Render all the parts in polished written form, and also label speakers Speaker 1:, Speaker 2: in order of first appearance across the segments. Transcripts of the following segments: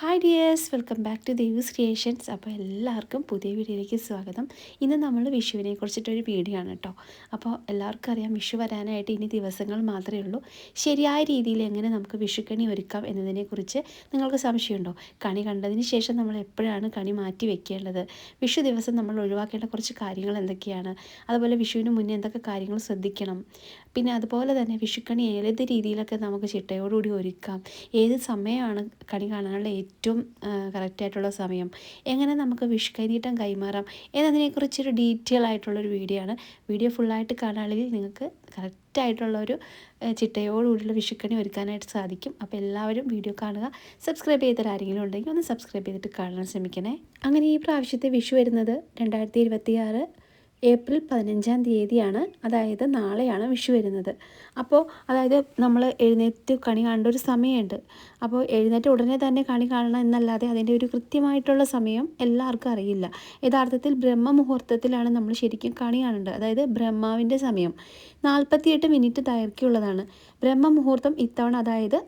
Speaker 1: Hi dears, welcome back to Devu's creations. അപ്പോൾ എല്ലാവർക്കും പുതിയ വീഡിയോയിലേക്ക് സ്വാഗതം. ഇന്ന് നമ്മൾ വിഷുവിനെ കുറിച്ചിട്ടൊരു വീഡിയോ ആണ് കേട്ടോ. അപ്പോൾ എല്ലാവർക്കും അറിയാം, വിഷു വരാനായിട്ട് ഇനി ദിവസങ്ങൾ മാത്രമേ ഉള്ളൂ. ശരിയായ രീതിയിൽ എങ്ങനെ നമുക്ക് വിഷുക്കണി ഒരുക്കാം എന്നതിനെക്കുറിച്ച് നിങ്ങൾക്ക് സംശയമുണ്ടോ? കണി കണ്ടതിന് ശേഷം നമ്മൾ എപ്പോഴാണ് കണി മാറ്റി വെക്കേണ്ടത്, വിഷു ദിവസം നമ്മൾ ഒഴിവാക്കേണ്ട കുറച്ച് കാര്യങ്ങൾ എന്തൊക്കെയാണ്, അതുപോലെ വിഷുവിന് മുന്നേ എന്തൊക്കെ കാര്യങ്ങൾ ശ്രദ്ധിക്കണം, പിന്നെ അതുപോലെ തന്നെ വിഷുക്കണി ഏത് രീതിയിലൊക്കെ നമുക്ക് ചിട്ടയോടുകൂടി ഒരുക്കാം, ഏത് സമയമാണ് കണി കാണാനുള്ള ഏറ്റവും കറക്റ്റായിട്ടുള്ള സമയം, എങ്ങനെ നമുക്ക് വിഷുക്കൈനീട്ടം കൈമാറാം എന്നതിനെക്കുറിച്ചൊരു ഡീറ്റെയിൽ ആയിട്ടുള്ളൊരു വീഡിയോ ആണ്. വീഡിയോ ഫുള്ളായിട്ട് കാണുകയാണെങ്കിൽ നിങ്ങൾക്ക് കറക്റ്റായിട്ടുള്ളൊരു ചിട്ടയോടുകൂടിയുള്ള വിഷുക്കണി ഒരുക്കാനായിട്ട് സാധിക്കും. അപ്പോൾ എല്ലാവരും വീഡിയോ കാണുക. സബ്സ്ക്രൈബ് ചെയ്തിട്ടാരെങ്കിലും ഉണ്ടെങ്കിൽ ഒന്ന് സബ്സ്ക്രൈബ് ചെയ്തിട്ട് കാണാൻ ശ്രമിക്കണേ. അങ്ങനെ ഈ പ്രാവശ്യത്തെ വിഷു വരുന്നത് 2026 ഏപ്രിൽ 15-ാം തീയതിയാണ്. അതായത് നാളെയാണ് വിഷു വരുന്നത്. അപ്പോൾ അതായത് നമ്മൾ എഴുന്നേറ്റ് കണി കാണേണ്ട ഒരു സമയമുണ്ട്. അപ്പോൾ എഴുന്നേറ്റ് ഉടനെ തന്നെ കണി കാണണം എന്നല്ലാതെ അതിൻ്റെ ഒരു കൃത്യമായിട്ടുള്ള സമയം എല്ലാവർക്കും അറിയില്ല. യഥാർത്ഥത്തിൽ ബ്രഹ്മമുഹൂർത്തത്തിലാണ് നമ്മൾ ശരിക്കും കണി കാണേണ്ടത്. അതായത് ബ്രഹ്മാവിൻ്റെ സമയം 48 മിനിറ്റ് ദൈർഘ്യമുള്ളതാണ് ബ്രഹ്മമുഹൂർത്തം ഇത്തവണ. അതായത്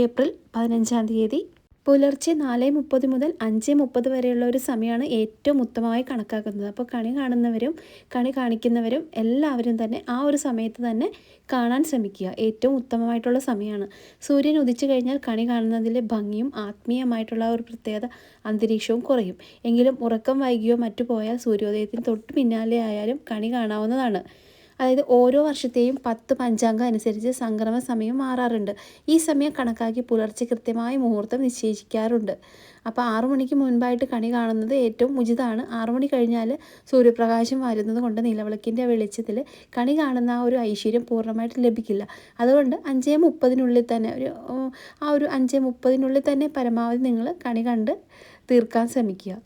Speaker 1: ഏപ്രിൽ 15-ാം തീയതി പുലർച്ചെ 4:30 മുതൽ 5:30 വരെയുള്ള ഒരു സമയമാണ് ഏറ്റവും ഉത്തമമായി കണക്കാക്കുന്നത്. അപ്പോൾ കണി കാണുന്നവരും കണി കാണിക്കുന്നവരും എല്ലാവരും തന്നെ ആ ഒരു സമയത്ത് തന്നെ കാണാൻ ശ്രമിക്കുക. ഏറ്റവും ഉത്തമമായിട്ടുള്ള സമയമാണ്. സൂര്യൻ ഉദിച്ചു കഴിഞ്ഞാൽ കണി കാണുന്നതിലെ ഭംഗിയും ആത്മീയമായിട്ടുള്ള ഒരു പ്രത്യേകത അന്തരീക്ഷവും കുറയും. എങ്കിലും ഉറക്കം വൈകിയോ മറ്റു പോയാൽ സൂര്യോദയത്തിന് തൊട്ട് പിന്നാലെ ആയാലും കണി കാണാവുന്നതാണ്. അതായത് ഓരോ വർഷത്തെയും 10 പഞ്ചാംഗം അനുസരിച്ച് സംക്രമ സമയം മാറാറുണ്ട്. ഈ സമയം കണക്കാക്കി പുലർച്ചെ കൃത്യമായി മുഹൂർത്തം നിശ്ചയിക്കാറുണ്ട്. അപ്പോൾ 6 മണിക്ക് മുൻപായിട്ട് കണി കാണുന്നത് ഏറ്റവും ഉചിതമാണ്. 6 മണി കഴിഞ്ഞാൽ സൂര്യപ്രകാശം വരുന്നത് കൊണ്ട് നിലവിളക്കിൻ്റെ വെളിച്ചത്തിൽ കണി കാണുന്ന ആ ഒരു ഐശ്വര്യം പൂർണ്ണമായിട്ട് ലഭിക്കില്ല. അതുകൊണ്ട് 5:30 തന്നെ ആ ഒരു 5:30 തന്നെ പരമാവധി നിങ്ങൾ കണി കണ്ട് തീർക്കാൻ ശ്രമിക്കുക.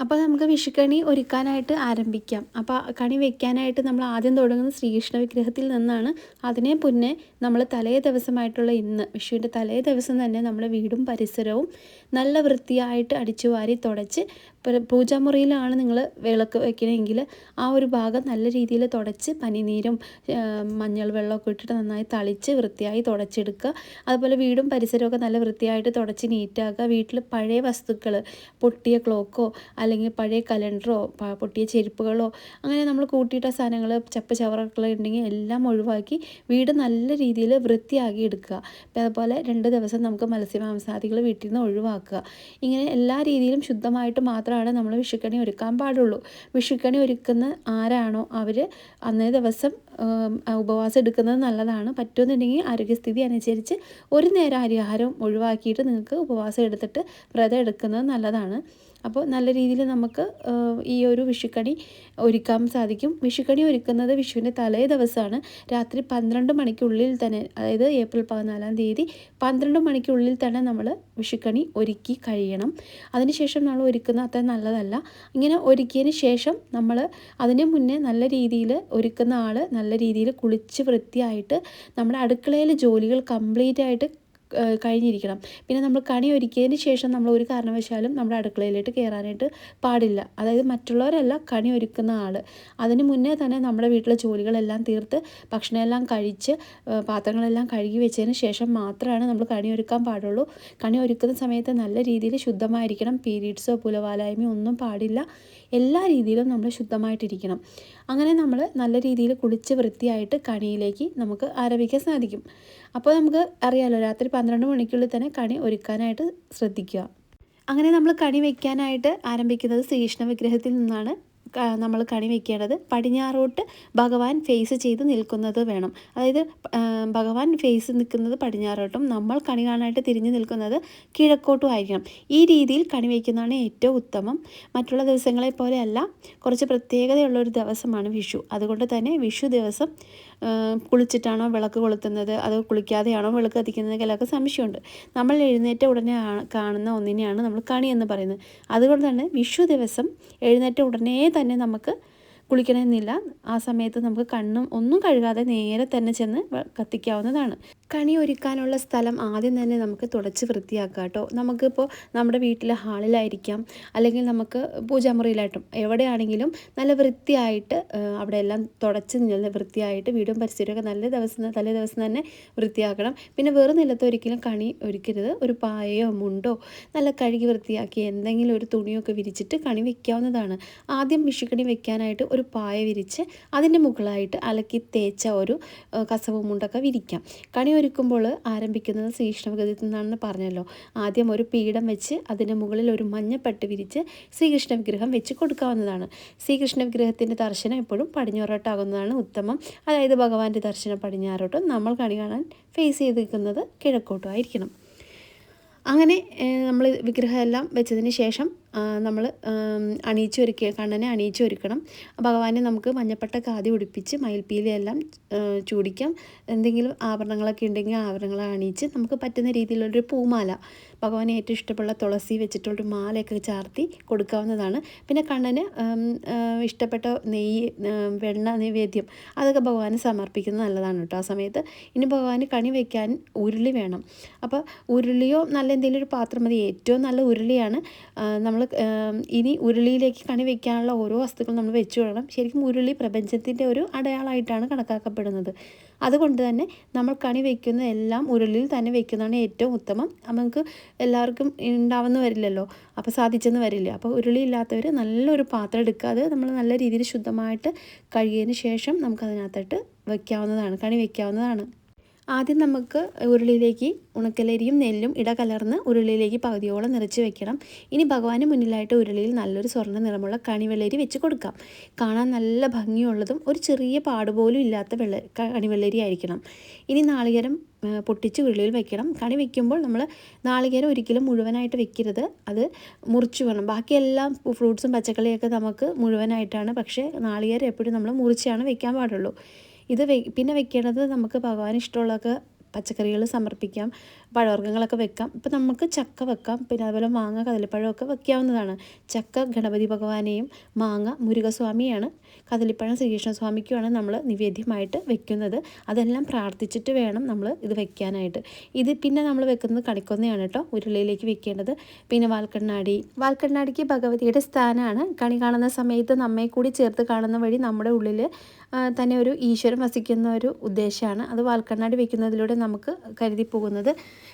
Speaker 1: അപ്പോൾ നമുക്ക് വിഷുക്കണി ഒരുക്കാനായിട്ട് ആരംഭിക്കാം. അപ്പോൾ കണി വെക്കാനായിട്ട് നമ്മൾ ആദ്യം തുടങ്ങുന്നത് ശ്രീകൃഷ്ണ വിഗ്രഹത്തിൽ നിന്നാണ്. അതിനെ മുന്നേ നമ്മൾ തലേ ദിവസമായിട്ടുള്ള ഇന്ന്, വിഷുവിൻ്റെ തലേ ദിവസം തന്നെ നമ്മൾ വീടും പരിസരവും നല്ല വൃത്തിയായിട്ട് അടിച്ചു വാരി തുടച്ച്, പൂജാമുറിയിലാണ് നിങ്ങൾ വിളക്ക് വെക്കണമെങ്കിൽ ആ ഒരു ഭാഗം നല്ല രീതിയിൽ തുടച്ച് പനിനീരും മഞ്ഞൾ വെള്ളമൊക്കെ ഇട്ടിട്ട് നന്നായി തളിച്ച് വൃത്തിയായി തുടച്ചെടുക്കുക. അതുപോലെ വീടും പരിസരമൊക്കെ നല്ല വൃത്തിയായിട്ട് തുടച്ച് നീറ്റാക്കുക. വീട്ടിൽ പഴയ വസ്തുക്കൾ, പൊട്ടിയ ക്ലോക്കോ അല്ലെങ്കിൽ പഴയ കലണ്ടറോ പൊട്ടിയ ചെരുപ്പുകളോ അങ്ങനെ നമ്മൾ കൂട്ടിയിട്ട സാധനങ്ങൾ, ചപ്പ് ചവറൊക്കെ ഉണ്ടെങ്കിൽ എല്ലാം ഒഴിവാക്കി വീട് നല്ല രീതിയിൽ വൃത്തിയാക്കി എടുക്കുക. അപ്പോൾ അതുപോലെ 2 ദിവസം നമുക്ക് മത്സ്യമാംസാദികൾ വീട്ടിൽ നിന്ന് ഒഴിവാക്കുക. ഇങ്ങനെ എല്ലാ രീതിയിലും ശുദ്ധമായിട്ട് മാത്രമാണ് നമ്മൾ വിഷുക്കണി ഒരുക്കാൻ പാടുള്ളൂ. വിഷുക്കണി ഒരുക്കുന്ന ആരാണോ അവർ അന്നേ ദിവസം ഉപവാസം എടുക്കുന്നത് നല്ലതാണ്. പറ്റുമെന്നുണ്ടെങ്കിൽ ആരോഗ്യസ്ഥിതി അനുസരിച്ച് ഒരു നേരം അരിയാഹാരം ഒഴിവാക്കിയിട്ട് നിങ്ങൾക്ക് ഉപവാസം എടുത്തിട്ട് വ്രതം എടുക്കുന്നത് നല്ലതാണ്. അപ്പോൾ നല്ല രീതിയിൽ നമുക്ക് ഈ ഒരു വിഷുക്കണി ഒരുക്കാൻ സാധിക്കും. വിഷുക്കണി ഒരുക്കുന്നത് വിഷുവിൻ്റെ തലേ ദിവസമാണ്. രാത്രി 12 മണിക്കുള്ളിൽ തന്നെ, അതായത് ഏപ്രിൽ 14-ാം തീയതി 12 മണിക്കുള്ളിൽ തന്നെ നമ്മൾ വിഷുക്കണി ഒരുക്കി കഴിയണം. അതിനുശേഷം നമ്മൾ ഒരുക്കുന്നത് അത്ര നല്ലതല്ല. ഇങ്ങനെ ഒരുക്കിയതിന് ശേഷം നമ്മൾ അതിന് മുന്നേ നല്ല രീതിയിൽ ഒരുക്കുന്ന ആൾ നല്ല രീതിയിൽ കുളിച്ച് വൃത്തിയായിട്ട് നമ്മുടെ അടുക്കളയിലെ ജോലികൾ കംപ്ലീറ്റ് ആയിട്ട് കഴിഞ്ഞിരിക്കണം. പിന്നെ നമ്മൾ കണി ഒരുക്കിയതിന് ശേഷം നമ്മൾ ഒരു കാരണവശാലും നമ്മുടെ അടുക്കളയിലേക്ക് കയറാനായിട്ട് പാടില്ല. അതായത് മറ്റുള്ളവരല്ല, കണി ഒരുക്കുന്ന ആൾ. അതിന് മുന്നേ തന്നെ നമ്മുടെ വീട്ടിലെ ജോലികളെല്ലാം തീർത്ത് ഭക്ഷണമെല്ലാം കഴിച്ച് പാത്രങ്ങളെല്ലാം കഴുകി വെച്ചതിന് ശേഷം മാത്രമാണ് നമ്മൾ കണി ഒരുക്കാൻ പാടുള്ളൂ. കണി ഒരുക്കുന്ന സമയത്ത് നല്ല രീതിയിൽ ശുദ്ധമായിരിക്കണം. പീരീഡ്സോ പുലവാലായ്മയോ ഒന്നും പാടില്ല. എല്ലാ രീതിയിലും നമ്മൾ ശുദ്ധമായിട്ടിരിക്കണം. അങ്ങനെ നമ്മൾ നല്ല രീതിയിൽ കുളിച്ച് വൃത്തിയായിട്ട് കണിയിലേക്ക് നമുക്ക് ആരംഭിക്കാൻ സാധിക്കും. അപ്പോൾ നമുക്ക് അറിയാമല്ലോ, രാത്രി 12 മണിക്കുള്ളിൽ തന്നെ കണി ഒരുക്കാനായിട്ട് ശ്രദ്ധിക്കുക. അങ്ങനെ നമ്മൾ കണി വയ്ക്കാനായിട്ട് ആരംഭിക്കുന്നത് ശ്രീകൃഷ്ണ വിഗ്രഹത്തിൽ നിന്നാണ് നമ്മൾ കണി വയ്ക്കേണ്ടത്. പടിഞ്ഞാറോട്ട് ഭഗവാൻ ഫേസ് ചെയ്ത് നിൽക്കുന്നത് വേണം. അതായത് ഭഗവാൻ ഫേസ് നിൽക്കുന്നത് പടിഞ്ഞാറോട്ടും നമ്മൾ കണി കാണാനായിട്ട് തിരിഞ്ഞു നിൽക്കുന്നത് കിഴക്കോട്ടും ആയിരിക്കണം. ഈ രീതിയിൽ കണി വയ്ക്കുന്നതാണ് ഏറ്റവും ഉത്തമം. മറ്റുള്ള ദിവസങ്ങളെ പോലെയല്ല, കുറച്ച് പ്രത്യേകതയുള്ളൊരു ദിവസമാണ് വിഷു. അതുകൊണ്ട് തന്നെ വിഷു ദിവസം കുളിച്ചിട്ടാണോ വിളക്ക് കൊളുത്തുന്നത്, അത് കുളിക്കാതെയാണോ വിളക്ക് കത്തിക്കുന്നത് എല്ലാവർക്കും സംശയമുണ്ട്. നമ്മൾ എഴുന്നേറ്റ ഉടനെ കാണുന്ന ഒന്നിനെയാണ് നമ്മൾ കണി എന്ന് പറയുന്നത്. അതുകൊണ്ട് തന്നെ വിഷു ദിവസം എഴുന്നേറ്റ ഉടനെ തന്നെ നമുക്ക് കുളിക്കണമെന്നില്ല. ആ സമയത്ത് നമുക്ക് കണ്ണും ഒന്നും കഴുകാതെ നേരെ തന്നെ ചെന്ന് കത്തിക്കാവുന്നതാണ്. കണി ഒരുക്കാനുള്ള സ്ഥലം ആദ്യം തന്നെ നമുക്ക് തുടച്ച് വൃത്തിയാക്കാം കേട്ടോ. നമുക്കിപ്പോൾ നമ്മുടെ വീട്ടിലെ ഹാളിലായിരിക്കാം, അല്ലെങ്കിൽ നമുക്ക് പൂജാമുറിയിലായിട്ടും എവിടെയാണെങ്കിലും നല്ല വൃത്തിയായിട്ട് അവിടെ എല്ലാം തുടച്ച് നല്ല വൃത്തിയായിട്ട് വീടും പരിസരമൊക്കെ തലേ ദിവസം തന്നെ വൃത്തിയാക്കണം. പിന്നെ വെറും നിലത്ത് ഒരിക്കലും കണി ഒരുക്കരുത്. ഒരു പായയോ മുണ്ടോ നല്ല കഴുകി വൃത്തിയാക്കി എന്തെങ്കിലും ഒരു തുണിയൊക്കെ വിരിച്ചിട്ട് കണി വെക്കാവുന്നതാണ്. ആദ്യം വിഷുക്കണി വെക്കാനായിട്ട് ഒരു പായ വിരിച്ച് അതിൻ്റെ മുകളിലായിട്ട് അലക്കി തേച്ച ഒരു കസവ് മുണ്ടൊക്കെ വിരിക്കാം. കണി ഒരുക്കുമ്പോൾ ആരംഭിക്കുന്നത് ശ്രീകൃഷ്ണവിഗ്രഹത്തിൽ നിന്നാണെന്ന് പറഞ്ഞല്ലോ. ആദ്യം ഒരു പീഠം വെച്ച് അതിന് മുകളിൽ ഒരു മഞ്ഞപ്പട്ട് വിരിച്ച് ശ്രീകൃഷ്ണ വിഗ്രഹം വെച്ച് കൊടുക്കാവുന്നതാണ്. ശ്രീകൃഷ്ണ വിഗ്രഹത്തിൻ്റെ ദർശനം എപ്പോഴും പടിഞ്ഞാറോട്ടാകുന്നതാണ് ഉത്തമം. അതായത് ഭഗവാന്റെ ദർശനം പടിഞ്ഞാറോട്ടും, നമ്മൾ കണി കാണാൻ ഫേസ് ചെയ്ത് നിൽക്കുന്നത് കിഴക്കോട്ടും ആയിരിക്കണം. അങ്ങനെ നമ്മൾ വിഗ്രഹം എല്ലാം വെച്ചതിന് ശേഷം നമ്മൾ കണ്ണനെ അണിയിച്ചൊരുക്കണം. ഭഗവാനെ നമുക്ക് മഞ്ഞപ്പട്ട കാതി ഉടുപ്പിച്ച് മയിൽപ്പീലിയെല്ലാം ചൂടിക്കാം. എന്തെങ്കിലും ആഭരണങ്ങളൊക്കെ ഉണ്ടെങ്കിൽ ആഭരണങ്ങൾ അണിയിച്ച് നമുക്ക് പറ്റുന്ന രീതിയിലുള്ളൊരു പൂമാല, ഭഗവാനെ ഏറ്റവും ഇഷ്ടമുള്ള തുളസി വെച്ചിട്ടുള്ളൊരു മാലയൊക്കെ ചാർത്തി കൊടുക്കാവുന്നതാണ്. പിന്നെ കണ്ണന് ഇഷ്ടപ്പെട്ട നെയ്യ്, വെണ്ണ നൈവേദ്യം അതൊക്കെ ഭഗവാന് സമർപ്പിക്കുന്നത് നല്ലതാണ് കേട്ടോ. ആ സമയത്ത് ഇനി ഭഗവാന് കണി വയ്ക്കാൻ ഉരുളി വേണം. അപ്പോൾ ഉരുളിയോ നല്ല എന്തെങ്കിലും ഒരു പാത്രം മതി. ഏറ്റവും നല്ല ഉരുളിയാണ്. നമ്മൾ ഇനി ഉരുളിയിലേക്ക് കണി വയ്ക്കാനുള്ള ഓരോ വസ്തുക്കളും നമ്മൾ വെച്ച് കൊടുക്കണം. ശരിക്കും ഉരുളി പ്രപഞ്ചത്തിൻ്റെ ഒരു അടയാളമായിട്ടാണ് കണക്കാക്കപ്പെടുന്നത്. അതുകൊണ്ട് തന്നെ നമ്മൾ കണി വയ്ക്കുന്ന എല്ലാം ഉരുളിയിൽ തന്നെ വയ്ക്കുന്നതാണ് ഏറ്റവും ഉത്തമം. നമുക്ക് എല്ലാവർക്കും ഉണ്ടാവുന്ന വരില്ലല്ലോ, അപ്പോൾ സാധിച്ചെന്ന് വരില്ല. അപ്പോൾ ഉരുളി ഇല്ലാത്തവർ നല്ലൊരു പാത്രം എടുക്കുക. അത് നമ്മൾ നല്ല രീതിയിൽ ശുദ്ധമായിട്ട് കഴുകിയതിന് ശേഷം നമുക്കതിനകത്തോട്ട് വയ്ക്കാവുന്നതാണ്, കണി വയ്ക്കാവുന്നതാണ്. ആദ്യം നമുക്ക് ഉരുളിയിലേക്ക് ഉണക്കലരിയും നെല്ലും ഇടകലർന്ന് ഉരുളിയിലേക്ക് പകുതിയോളം നിറച്ച് വെക്കണം. ഇനി ഭഗവാന് മുന്നിലായിട്ട് ഉരുളിയിൽ നല്ലൊരു സ്വർണ്ണ നിറമുള്ള കണിവെള്ളരി വെച്ച് കൊടുക്കാം. കാണാൻ നല്ല ഭംഗിയുള്ളതും ഒരു ചെറിയ പാടുപോലും ഇല്ലാത്ത കണിവെള്ളരി ആയിരിക്കണം. ഇനി നാളികേരം പൊട്ടിച്ച് ഉരുളിയിൽ വെക്കണം. കണി വയ്ക്കുമ്പോൾ നമ്മൾ നാളികേരം ഒരിക്കലും മുഴുവനായിട്ട് വെക്കരുത്, അത് മുറിച്ച് വേണം. ബാക്കിയെല്ലാം ഫ്രൂട്ട്സും പച്ചക്കറിയൊക്കെ നമുക്ക് മുഴുവനായിട്ടാണ്, പക്ഷേ നാളികേരം എപ്പോഴും നമ്മൾ മുറിച്ചാണ് വെക്കാൻ പാടുള്ളൂ. പിന്നെ വെക്കേണ്ടത് നമുക്ക് ഭഗവാന് ഇഷ്ടമുള്ളതൊക്കെ പച്ചക്കറികൾ സമർപ്പിക്കാം, പഴവർഗ്ഗങ്ങളൊക്കെ വെക്കാം. ഇപ്പം നമുക്ക് ചക്ക വെക്കാം, പിന്നെ അതുപോലെ മാങ്ങ, കദളിപ്പഴമൊക്കെ വെക്കാവുന്നതാണ്. ചക്ക ഗണപതി ഭഗവാനെയും മാങ്ങ മുരുകസ്വാമിയാണ്, കദളിപ്പഴം ശ്രീകൃഷ്ണസ്വാമിക്കുമാണ് നമ്മൾ നിവേദ്യമായിട്ട് വെക്കുന്നത്. അതെല്ലാം പ്രാർത്ഥിച്ചിട്ട് വേണം നമ്മൾ ഇത് വെക്കാനായിട്ട്. പിന്നെ നമ്മൾ വെക്കുന്നത് കണിക്കൊന്നയാണ് കേട്ടോ, ഉരുളിയിലേക്ക് വെക്കേണ്ടത്. പിന്നെ വാൽക്കണ്ണാടിക്ക് ഭഗവതിയുടെ സ്ഥാനമാണ്. കണി കാണുന്ന സമയത്ത് നമ്മെ കൂടി ചേർത്ത് കാണുന്ന വഴി നമ്മുടെ ഉള്ളിൽ തന്നെ ഒരു ഈശ്വരൻ വസിക്കുന്ന ഒരു ഉദ്ദേശമാണ്. അത് വാൽക്കണ്ണാടി വെക്കുന്നതിലൂടെ നമുക്ക് കരുതി പോകുന്നത്.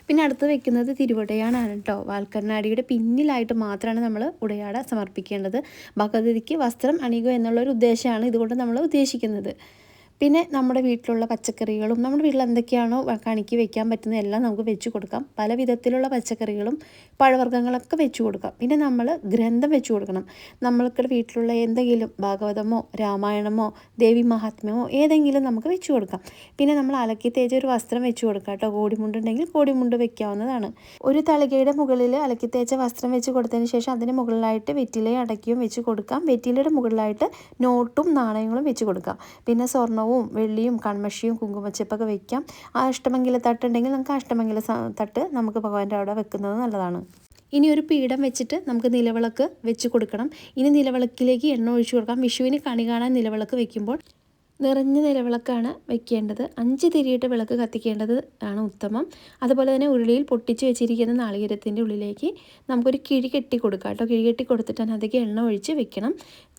Speaker 1: പിന്നെ അടുത്ത് വെക്കുന്നത് തിരുവുടയാടാണ് കേട്ടോ. വാൽക്കണ്ണാടിയുടെ പിന്നിലായിട്ട് മാത്രമാണ് നമ്മൾ ഉടയാട സമർപ്പിക്കേണ്ടത്. ഭഗവതിക്ക് വസ്ത്രം അണിയുക എന്നുള്ളൊരു ഉദ്ദേശമാണ് ഇതുകൊണ്ട് നമ്മൾ ഉദ്ദേശിക്കുന്നത്. പിന്നെ നമ്മുടെ വീട്ടിലുള്ള പച്ചക്കറികളും നമ്മുടെ വീട്ടിൽ എന്തൊക്കെയാണോ കണിക്ക് വെക്കാൻ പറ്റുന്ന എല്ലാം നമുക്ക് വെച്ച് കൊടുക്കാം. പല വിധത്തിലുള്ള പച്ചക്കറികളും പഴവർഗ്ഗങ്ങളൊക്കെ വെച്ച് കൊടുക്കാം. പിന്നെ നമ്മൾ ഗ്രന്ഥം വെച്ച് കൊടുക്കണം. നമ്മൾക്ക് വീട്ടിലുള്ള എന്തെങ്കിലും ഭാഗവതമോ രാമായണമോ ദേവി മഹാത്മ്യമോ ഏതെങ്കിലും നമുക്ക് വെച്ച് കൊടുക്കാം. പിന്നെ നമ്മൾ അലക്കി തേച്ച ഒരു വസ്ത്രം വെച്ച് കൊടുക്കാം കേട്ടോ. കോടിമുണ്ടുണ്ടെങ്കിൽ കോടിമുണ്ട് വെക്കാവുന്നതാണ്. ഒരു തളികയുടെ മുകളിൽ അലക്കി തേച്ച വസ്ത്രം വെച്ച് കൊടുത്തതിന് ശേഷം അതിന് മുകളിലായിട്ട് വെറ്റിലയും അടയ്ക്കയും വെച്ച് കൊടുക്കാം. വെറ്റിലയുടെ മുകളിലായിട്ട് നോട്ടും നാണയങ്ങളും വെച്ച് കൊടുക്കാം. പിന്നെ സ്വർണ്ണവും വെള്ളിയും കൺമഷിയും കുങ്കുമച്ചെപ്പൊക്കെ വെക്കാം. അഷ്ടമംഗല തട്ടുണ്ടെങ്കിൽ നമുക്ക് അഷ്ടമംഗല തട്ട് നമുക്ക് ഭഗവാന്റെ അവിടെ വെക്കുന്നത് നല്ലതാണ്. ഇനി ഒരു പീഠം വെച്ചിട്ട് നമുക്ക് നിലവിളക്ക് വെച്ച് കൊടുക്കണം. ഇനി നിലവിളക്കിലേക്ക് എണ്ണ ഒഴിച്ചു കൊടുക്കാം. വിഷുവിന് കണി കാണാൻ നിലവിളക്ക് വെക്കുമ്പോൾ നിറഞ്ഞ നിലവിളക്കാണ് വെക്കേണ്ടത്. 5 തിരിയിട്ട് വിളക്ക് കത്തിക്കേണ്ടത് ആണ് ഉത്തമം. അതുപോലെ തന്നെ ഉരുളിയിൽ പൊട്ടിച്ച് വെച്ചിരിക്കുന്ന നാളികേരത്തിൻ്റെ ഉള്ളിലേക്ക് നമുക്കൊരു കിഴി കെട്ടി കൊടുക്കാം കേട്ടോ. കിഴി കെട്ടി കൊടുത്തിട്ട് അതിനകത്തേക്ക് എണ്ണ ഒഴിച്ച് വെക്കണം.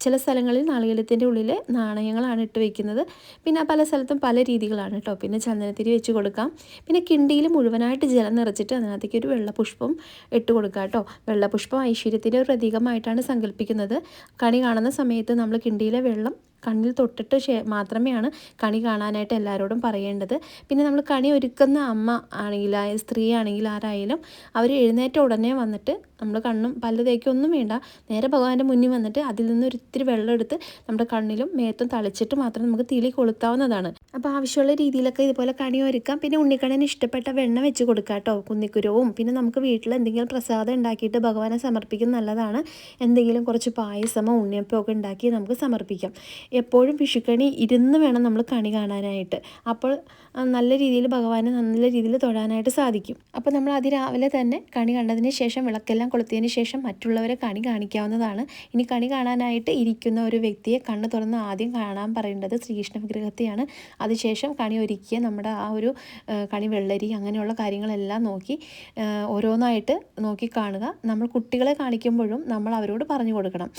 Speaker 1: ചില സ്ഥലങ്ങളിൽ നാളികേരത്തിൻ്റെ ഉള്ളിൽ നാണയങ്ങളാണ് ഇട്ട് വെക്കുന്നത്. പിന്നെ പല സ്ഥലത്തും പല രീതികളാണ് കേട്ടോ. പിന്നെ ചന്ദനത്തിരി വെച്ച് കൊടുക്കാം. പിന്നെ കിണ്ടിയിൽ മുഴുവനായിട്ട് ജലം നിറച്ചിട്ട് അതിനകത്തേക്ക് ഒരു വെള്ളപുഷ്പം ഇട്ട് കൊടുക്കാം കേട്ടോ. വെള്ളപുഷ്പം ഐശ്വര്യത്തിൻ്റെ ഒരു പ്രതീകമായിട്ടാണ് സങ്കല്പിക്കുന്നത്. കണി കാണുന്ന സമയത്ത് നമ്മൾ കിണ്ടിയിലെ വെള്ളം കണ്ണിൽ തൊട്ടിട്ട് മാത്രമേയാണ് കണി കാണാനായിട്ട് എല്ലാവരോടും പറയേണ്ടത്. പിന്നെ നമ്മൾ കണി ഒരുക്കുന്ന അമ്മ ആണെങ്കിൽ സ്ത്രീ ആണെങ്കിൽ ആരായാലും അവർ എഴുന്നേറ്റ ഉടനെ വന്നിട്ട് നമ്മൾ കണ്ണും പല്ല് തേക്കൊന്നും വേണ്ട, നേരെ ഭഗവാന്റെ മുന്നിൽ വന്നിട്ട് അതിൽ നിന്ന് ഒരിത്തിരി വെള്ളം എടുത്ത് നമ്മുടെ കണ്ണിലും മേത്തും തളിച്ചിട്ട് മാത്രം നമുക്ക് തിളി കൊളുത്താവുന്നതാണ്. അപ്പോൾ ആവശ്യമുള്ള രീതിയിലൊക്കെ ഇതുപോലെ കണി ഒരുക്കാം. പിന്നെ ഉണ്ണിക്കണ്ണന് ഇഷ്ടപ്പെട്ട വെണ്ണ വെച്ച് കൊടുക്കാം കേട്ടോ, കുന്നിക്കുരവും. പിന്നെ നമുക്ക് വീട്ടിൽ എന്തെങ്കിലും പ്രസാദം ഉണ്ടാക്കിയിട്ട് ഭഗവാനെ സമർപ്പിക്കുന്നത് നല്ലതാണ്. എന്തെങ്കിലും കുറച്ച് പായസമോ ഉണ്ണിയപ്പമോ ഒക്കെ ഉണ്ടാക്കി നമുക്ക് സമർപ്പിക്കാം. എപ്പോഴും വിഷുക്കണി ഇരുന്ന് വേണം നമ്മൾ കണി കാണാനായിട്ട്. അപ്പോൾ നല്ല രീതിയിൽ ഭഗവാനെ നല്ല രീതിയിൽ തൊഴാനായിട്ട് സാധിക്കും. അപ്പോൾ നമ്മൾ അതിരാവിലെ തന്നെ കണി കണ്ടതിന് ശേഷം വിളക്കെല്ലാം കൊളുത്തിയതിന് ശേഷം മറ്റുള്ളവരെ കണി കാണിക്കാവുന്നതാണ്. ഇനി കണി കാണാനായിട്ട് ഇരിക്കുന്ന ഒരു വ്യക്തിയെ കണ്ണ് തുറന്ന് ആദ്യം കാണാൻ പറയേണ്ടത് ശ്രീകൃഷ്ണ വിഗ്രഹത്തെയാണ്. അതിനുശേഷം കണി ഒരുക്കിയ നമ്മുടെ ആ ഒരു കണി വെള്ളരി അങ്ങനെയുള്ള കാര്യങ്ങളെല്ലാം നോക്കി ഓരോന്നായിട്ട് നോക്കി കാണുക. നമ്മൾ കുട്ടികളെ കാണിക്കുമ്പോഴും നമ്മൾ അവരോട് പറഞ്ഞു കൊടുക്കണം.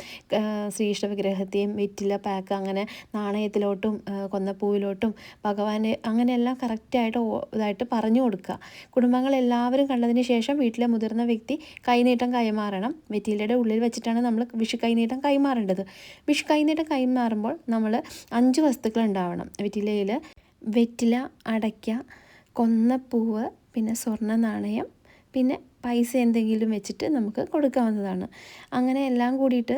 Speaker 1: ശ്രീകൃഷ്ണ വിഗ്രഹത്തെയും വെറ്റില പാക്ക് അങ്ങനെ നാണയത്തിലോട്ടും കൊന്നപ്പൂവിലോട്ടും ഭഗവാനെ അങ്ങനെയെല്ലാം കറക്റ്റായിട്ട് ഇതായിട്ട് പറഞ്ഞു കൊടുക്കുക. കുടുംബങ്ങളെല്ലാവരും കണ്ടതിന് ശേഷം വീട്ടിലെ മുതിർന്ന വ്യക്തി കൈനീട്ടം കൈമാറണം. വെറ്റിലയുടെ ഉള്ളിൽ വെച്ചിട്ടാണ് നമ്മൾ വിഷു കൈനീട്ടം കൈമാറേണ്ടത്. വിഷു കൈനീട്ടം കൈമാറുമ്പോൾ നമ്മൾ 5 വസ്തുക്കൾ ഉണ്ടാവണം. വെറ്റില, അടയ്ക്ക, കൊന്നപ്പൂവ്, പിന്നെ സ്വർണ്ണ നാണയം, പിന്നെ പൈസ എന്തെങ്കിലും വെച്ചിട്ട് നമുക്ക് കൊടുക്കാവുന്നതാണ്. അങ്ങനെ എല്ലാം കൂടിയിട്ട്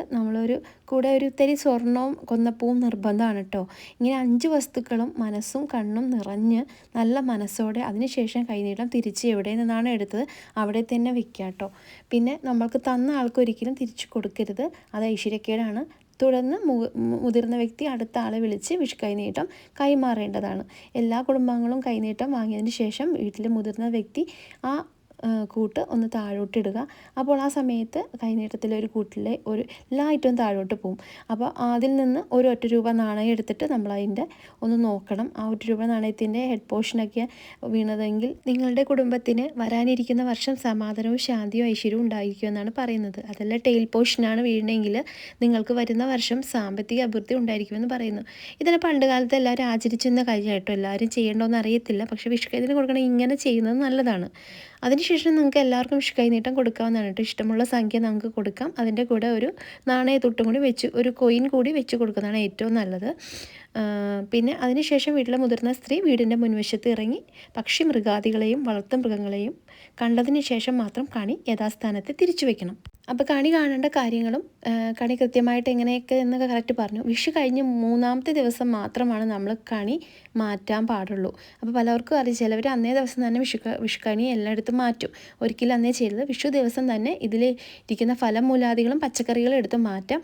Speaker 1: കൂടെ ഒരു ഇത്തിരി സ്വർണവും കൊന്നപ്പൂവും നിർബന്ധമാണ് കേട്ടോ. ഇങ്ങനെ 5 വസ്തുക്കളും മനസ്സും കണ്ണും നിറഞ്ഞ് നല്ല മനസ്സോടെ അതിനുശേഷം കൈനീട്ടം തിരിച്ച് എവിടെ നിന്നാണ് എടുത്തത് അവിടെ തന്നെ വെക്കുക കേട്ടോ. പിന്നെ നമ്മൾക്ക് തന്ന ആൾക്കൊരിക്കലും തിരിച്ചു കൊടുക്കരുത്, അത് ഐശ്വര്യക്കേടാണ്. തുടർന്ന് മുതിർന്ന വ്യക്തി അടുത്ത ആളെ വിളിച്ച് വിഷു കൈനീട്ടം കൈമാറേണ്ടതാണ്. എല്ലാ കുടുംബാംഗങ്ങളും കൈനീട്ടം വാങ്ങിയതിന് ശേഷം വീട്ടിലെ മുതിർന്ന വ്യക്തി ആ കൂട്ട് ഒന്ന് താഴോട്ടിടുക. അപ്പോൾ ആ സമയത്ത് കൈനീട്ടത്തിലെ ഒരു കൂട്ടിലെ എല്ലാ ഐറ്റവും താഴോട്ട് പോകും. അപ്പോൾ അതിൽ നിന്ന് ഒരു 1 രൂപ നാണയം എടുത്തിട്ട് നമ്മളതിൻ്റെ ഒന്ന് നോക്കണം. ആ 1 രൂപ നാണയത്തിൻ്റെ ഹെഡ് പോർഷനൊക്കെ വീണതെങ്കിൽ നിങ്ങളുടെ കുടുംബത്തിന് വരാനിരിക്കുന്ന വർഷം സമാധാനവും ശാന്തിയും ഐശ്വര്യവും ഉണ്ടായിരിക്കുമെന്നാണ് പറയുന്നത്. അതല്ല ടെയിൽ പോർഷനാണ് വീഴണമെങ്കിൽ നിങ്ങൾക്ക് വരുന്ന വർഷം സാമ്പത്തിക അഭിവൃദ്ധി ഉണ്ടായിരിക്കുമെന്ന് പറയുന്നു. ഇതിനെ പണ്ട് കാലത്ത് എല്ലാവരും ആചരിച്ചിരുന്ന കാര്യമായിട്ടോ, എല്ലാവരും ചെയ്യേണ്ടോന്ന് അറിയത്തില്ല. പക്ഷേ വിഷു കൈനീട്ടം കൊടുക്കണം ഇങ്ങനെ ചെയ്യുന്നത് നല്ലതാണ്. അതിനുശേഷം നിങ്ങൾക്ക് എല്ലാവർക്കും വിഷു കൈനീട്ടം കൊടുക്കാവുന്നതാണ് കേട്ടോ. ഇഷ്ടമുള്ള സംഖ്യ നമുക്ക് കൊടുക്കാം. അതിൻ്റെ കൂടെ ഒരു നാണയത്തൊട്ടും കൂടി ഒരു കോയിൻ കൂടി വെച്ച് കൊടുക്കുന്നതാണ് ഏറ്റവും നല്ലത്. പിന്നെ അതിനുശേഷം വീട്ടിലെ മുതിർന്ന സ്ത്രീ വീടിൻ്റെ മുൻവശത്ത് ഇറങ്ങി പക്ഷി മൃഗാദികളെയും വളർത്തു മൃഗങ്ങളെയും കണ്ടതിന് ശേഷം മാത്രം കണി യഥാസ്ഥാനത്ത് തിരിച്ചു വയ്ക്കണം. അപ്പോൾ കണി കാണേണ്ട കാര്യങ്ങളും കണി കൃത്യമായിട്ട് എങ്ങനെയൊക്കെ എന്നൊക്കെ കറക്റ്റ് പറഞ്ഞു. വിഷു കഴിഞ്ഞ് 3-ാമത്തെ ദിവസം മാത്രമാണ് നമ്മൾ കണി മാറ്റാൻ പാടുള്ളൂ. അപ്പോൾ പലർക്കും അറിയാം, ചിലവർ അന്നേ ദിവസം തന്നെ വിഷു കണി എല്ലായിടത്തും മാറ്റും. ഒരിക്കലും അന്നേ ചെയ്യരുത്. വിഷു ദിവസം തന്നെ ഇതിൽ ഇരിക്കുന്ന ഫലമൂലാദികളും പച്ചക്കറികളും എടുത്ത് മാറ്റാം.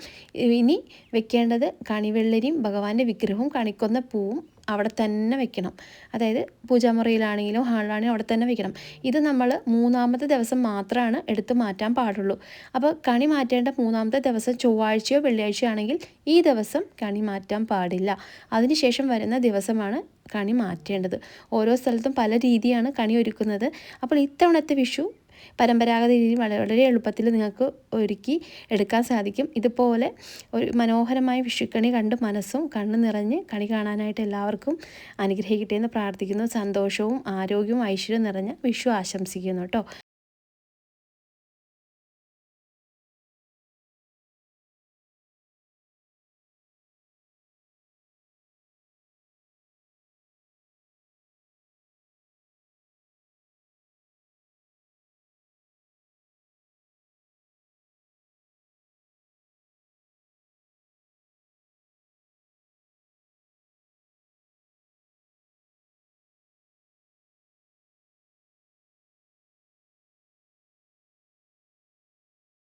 Speaker 1: ഇനി വെക്കേണ്ടത് കണിവെള്ളരിയും ഭഗവാന്റെ വിഗ്രഹവും കണിക്കൊന്ന പൂവും അവിടെ തന്നെ വെക്കണം. അതായത് പൂജാമുറിയിലാണെങ്കിലും ഹാളിലാണെങ്കിലും അവിടെ തന്നെ വെക്കണം. ഇത് നമ്മൾ 3-ാമത്തെ ദിവസം മാത്രമാണ് എടുത്ത് മാറ്റാൻ പാടുള്ളൂ. അപ്പോൾ കണി മാറ്റേണ്ട 3-ാമത്തെ ദിവസം ചൊവ്വാഴ്ചയോ വെള്ളിയാഴ്ചയോ ആണെങ്കിൽ ഈ ദിവസം കണി മാറ്റാൻ പാടില്ല. അതിനുശേഷം വരുന്ന ദിവസമാണ് കണി മാറ്റേണ്ടത്. ഓരോ സ്ഥലത്തും പല രീതിയാണ് കണി ഒരുക്കുന്നത്. അപ്പോൾ ഇത്തവണത്തെ വിഷു പരമ്പരാഗത രീതിയിൽ വളരെ എളുപ്പത്തിൽ നിങ്ങൾക്ക് ഒരുക്കി എടുക്കാൻ സാധിക്കും. ഇതുപോലെ ഒരു മനോഹരമായ വിഷുക്കണി കണ്ട് മനസ്സും കണ്ണു നിറഞ്ഞ് കണി കാണാനായിട്ട് എല്ലാവർക്കും അനുഗ്രഹിക്കട്ടെ എന്ന് പ്രാർത്ഥിക്കുന്നു. സന്തോഷവും ആരോഗ്യവും ഐശ്വര്യവും നിറഞ്ഞ വിഷു ആശംസിക്കുന്നു കേട്ടോ.